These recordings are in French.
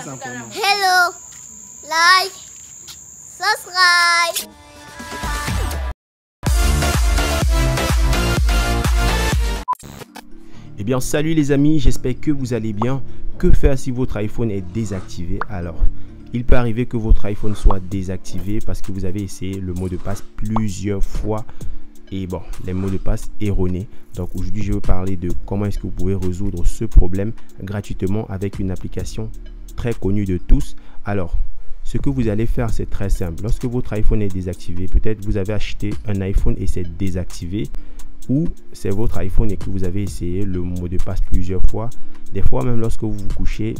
Hello, like, subscribe. Eh bien salut les amis, j'espère que vous allez bien. Que faire si votre iPhone est désactivé? Alors, il peut arriver que votre iPhone soit désactivé parce que vous avez essayé le mot de passe plusieurs fois et bon, les mots de passe erronés. Donc aujourd'hui, je vais parler de comment est-ce que vous pouvez résoudre ce problème gratuitement avec une application très connue de tous. Alors, ce que vous allez faire, c'est très simple. Lorsque votre iPhone est désactivé, peut-être vous avez acheté un iPhone et c'est désactivé, ou c'est votre iPhone et que vous avez essayé le mot de passe plusieurs fois. Des fois même lorsque vous vous couchez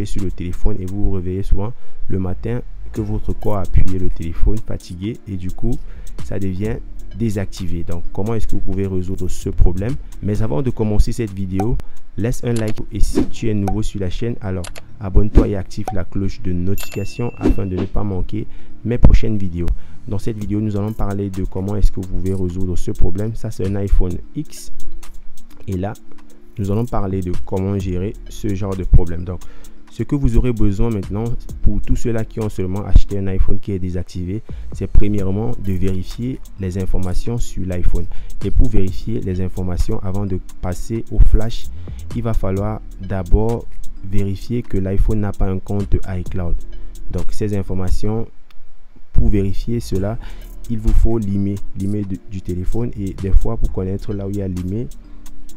sur le téléphone et vous vous réveillez souvent le matin que votre corps a appuyé le téléphone, fatigué, et du coup ça devient désactivé. Donc comment est-ce que vous pouvez résoudre ce problème? Mais avant de commencer cette vidéo, laisse un like et si tu es nouveau sur la chaîne, alors abonne-toi et active la cloche de notification afin de ne pas manquer mes prochaines vidéos. Dans cette vidéo, nous allons parler de comment est-ce que vous pouvez résoudre ce problème. Ça, c'est un iPhone X. Et là, nous allons parler de comment gérer ce genre de problème. Donc, ce que vous aurez besoin maintenant, pour tous ceux-là qui ont seulement acheté un iPhone qui est désactivé, c'est premièrement de vérifier les informations sur l'iPhone. Et pour vérifier les informations avant de passer au flash, il va falloir d'abord vérifier que l'iPhone n'a pas un compte iCloud. Donc, ces informations, pour vérifier cela, il vous faut l'email du téléphone, et des fois pour connaître là où il y a l'email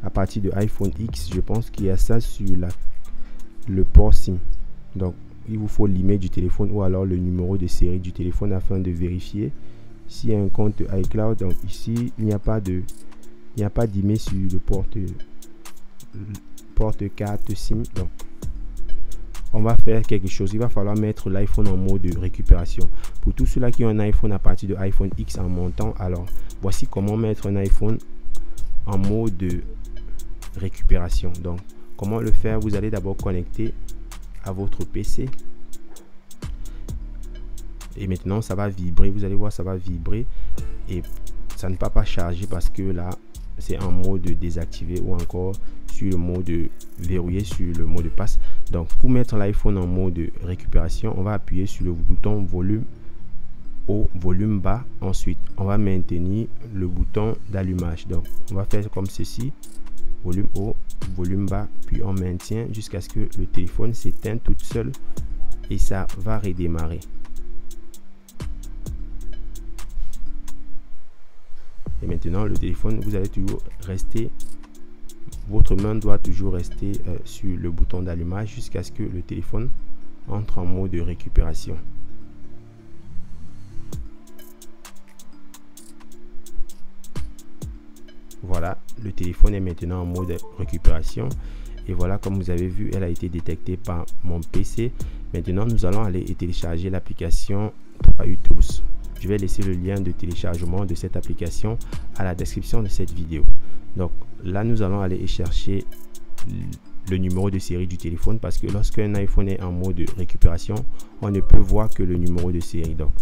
à partir de iPhone X, je pense qu'il y a ça sur le port SIM. Donc il vous faut l'email du téléphone ou alors le numéro de série du téléphone afin de vérifier s'il y a un compte iCloud. Donc ici il n'y a pas d'email sur le porte carte SIM. Donc on va faire quelque chose. Il va falloir mettre l'iPhone en mode de récupération. Pour tous ceux-là qui ont un iPhone à partir de iPhone X en montant, alors voici comment mettre un iPhone en mode de récupération. Donc comment le faire? Vous allez d'abord connecter à votre PC et maintenant ça va vibrer. Vous allez voir, ça va vibrer et ça ne va pas charger parce que là c'est en mode désactivé ou encore sur le mode verrouillé sur le mot de passe. Donc pour mettre l'iPhone en mode de récupération, on va appuyer sur le bouton volume haut, volume bas. Ensuite on va maintenir le bouton d'allumage. Donc on va faire comme ceci: volume haut, volume bas, puis on maintient jusqu'à ce que le téléphone s'éteigne toute seule et ça va redémarrer. Et maintenant le téléphone, vous allez toujours rester, votre main doit toujours rester sur le bouton d'allumage jusqu'à ce que le téléphone entre en mode de récupération. Voilà, le téléphone est maintenant en mode récupération. Et voilà, comme vous avez vu, elle a été détectée par mon PC. Maintenant, nous allons aller télécharger l'application 3U Tools. Je vais laisser le lien de téléchargement de cette application à la description de cette vidéo. Donc là, nous allons aller chercher le numéro de série du téléphone parce que lorsqu'un iPhone est en mode de récupération, on ne peut voir que le numéro de série. Donc,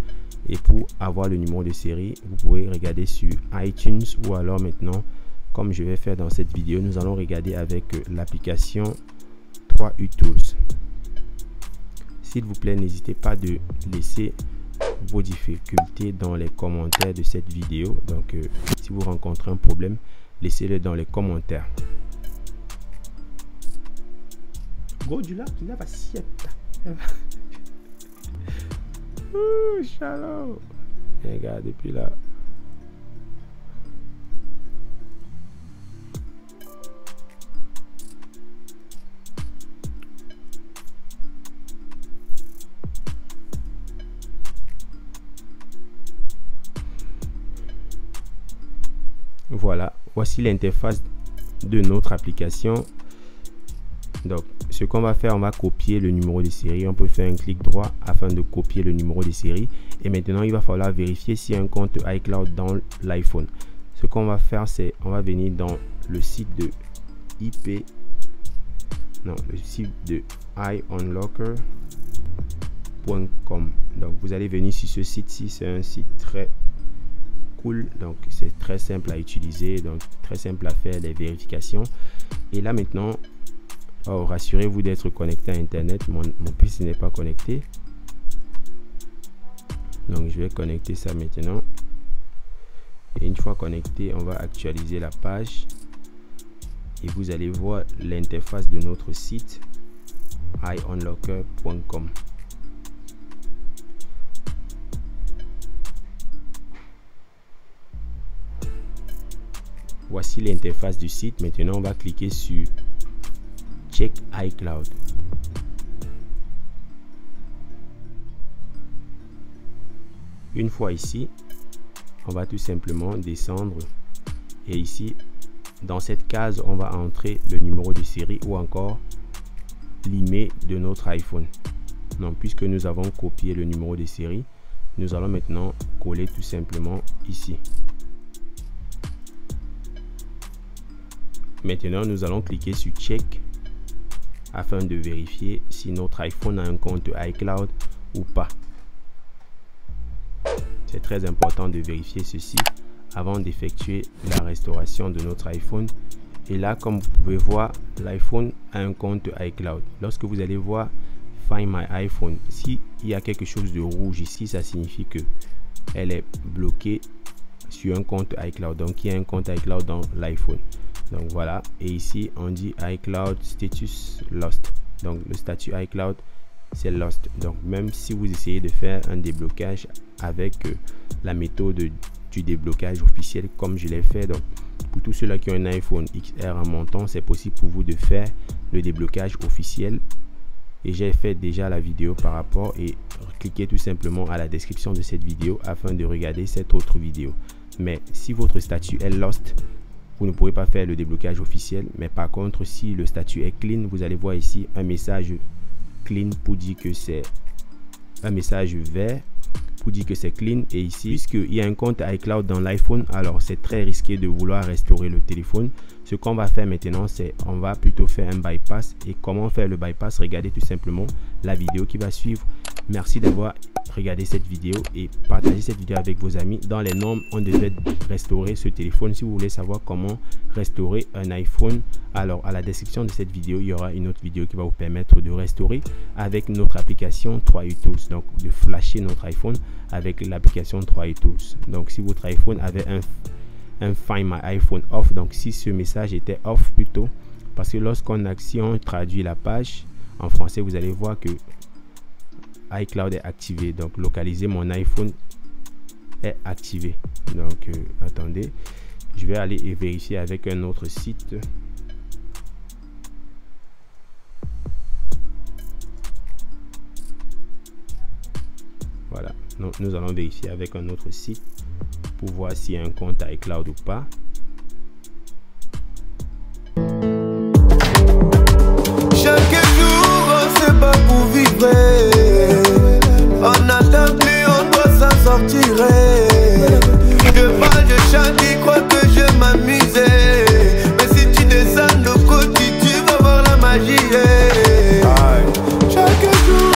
et pour avoir le numéro de série, vous pouvez regarder sur iTunes ou alors maintenant, comme je vais faire dans cette vidéo, nous allons regarder avec l'application 3U Tools. S'il vous plaît, n'hésitez pas de laisser vos difficultés dans les commentaires de cette vidéo. Donc si vous rencontrez un problème, laissez-le dans les commentaires. Go du lac, il a pas sietta. Shalom. Regarde depuis là. Voilà, voici l'interface de notre application. Donc ce qu'on va faire, on va copier le numéro de série. On peut faire un clic droit afin de copier le numéro de série. Et maintenant il va falloir vérifier s'il y a un compte iCloud dans l'iPhone. Ce qu'on va faire, c'est on va venir dans le site de le site de iUnlocker.com. donc vous allez venir sur ce site-ci. C'est un site très cool, donc c'est très simple à utiliser, donc très simple à faire les vérifications. Et là maintenant Oh, rassurez-vous d'être connecté à internet. Mon PC n'est pas connecté, donc je vais connecter ça maintenant. Et une fois connecté, on va actualiser la page et vous allez voir l'interface de notre site iUnlocker.com. Voici l'interface du site. Maintenant, on va cliquer sur Check iCloud. Une fois ici, on va tout simplement descendre et ici, dans cette case, on va entrer le numéro de série ou encore l'email de notre iPhone. Donc, puisque nous avons copié le numéro de série, nous allons maintenant coller tout simplement ici. Maintenant, nous allons cliquer sur Check afin de vérifier si notre iPhone a un compte iCloud ou pas. C'est très important de vérifier ceci avant d'effectuer la restauration de notre iPhone. Et là, comme vous pouvez voir, l'iPhone a un compte iCloud. Lorsque vous allez voir Find My iPhone, s'il y a quelque chose de rouge ici, ça signifie que elle est bloquée sur un compte iCloud. Donc, il y a un compte iCloud dans l'iPhone. Donc voilà, et ici on dit iCloud status lost. Donc le statut iCloud c'est lost. Donc même si vous essayez de faire un déblocage avec la méthode du déblocage officiel comme je l'ai fait, donc pour tous ceux-là qui ont un iPhone XR en montant, c'est possible pour vous de faire le déblocage officiel. Et j'ai fait déjà la vidéo par rapport, et cliquez tout simplement à la description de cette vidéo afin de regarder cette autre vidéo. Mais si votre statut est lost, vous ne pourrez pas faire le déblocage officiel. Mais par contre, si le statut est clean, vous allez voir ici un message clean pour dire que c'est un message vert pour dire que c'est clean. Et ici, puisqu'il y a un compte iCloud dans l'iPhone, alors c'est très risqué de vouloir restaurer le téléphone. Ce qu'on va faire maintenant, c'est on va plutôt faire un bypass. Et comment faire le bypass? Regardez tout simplement la vidéo qui va suivre. Merci d'avoir regardé cette vidéo et partagez cette vidéo avec vos amis. Dans les normes, on devait restaurer ce téléphone. Si vous voulez savoir comment restaurer un iPhone, alors à la description de cette vidéo, il y aura une autre vidéo qui va vous permettre de restaurer avec notre application 3U Tools. Donc de flasher notre iPhone avec l'application 3U Tools. Donc si votre iPhone avait un Find My iPhone off, donc si ce message était off plutôt, parce que lorsqu'on traduit la page en français, vous allez voir que iCloud est activé. Donc localiser mon iPhone est activé. Donc attendez, je vais aller et vérifier avec un autre site. Voilà, donc nous allons vérifier avec un autre site pour voir s'il y a un compte iCloud ou pas.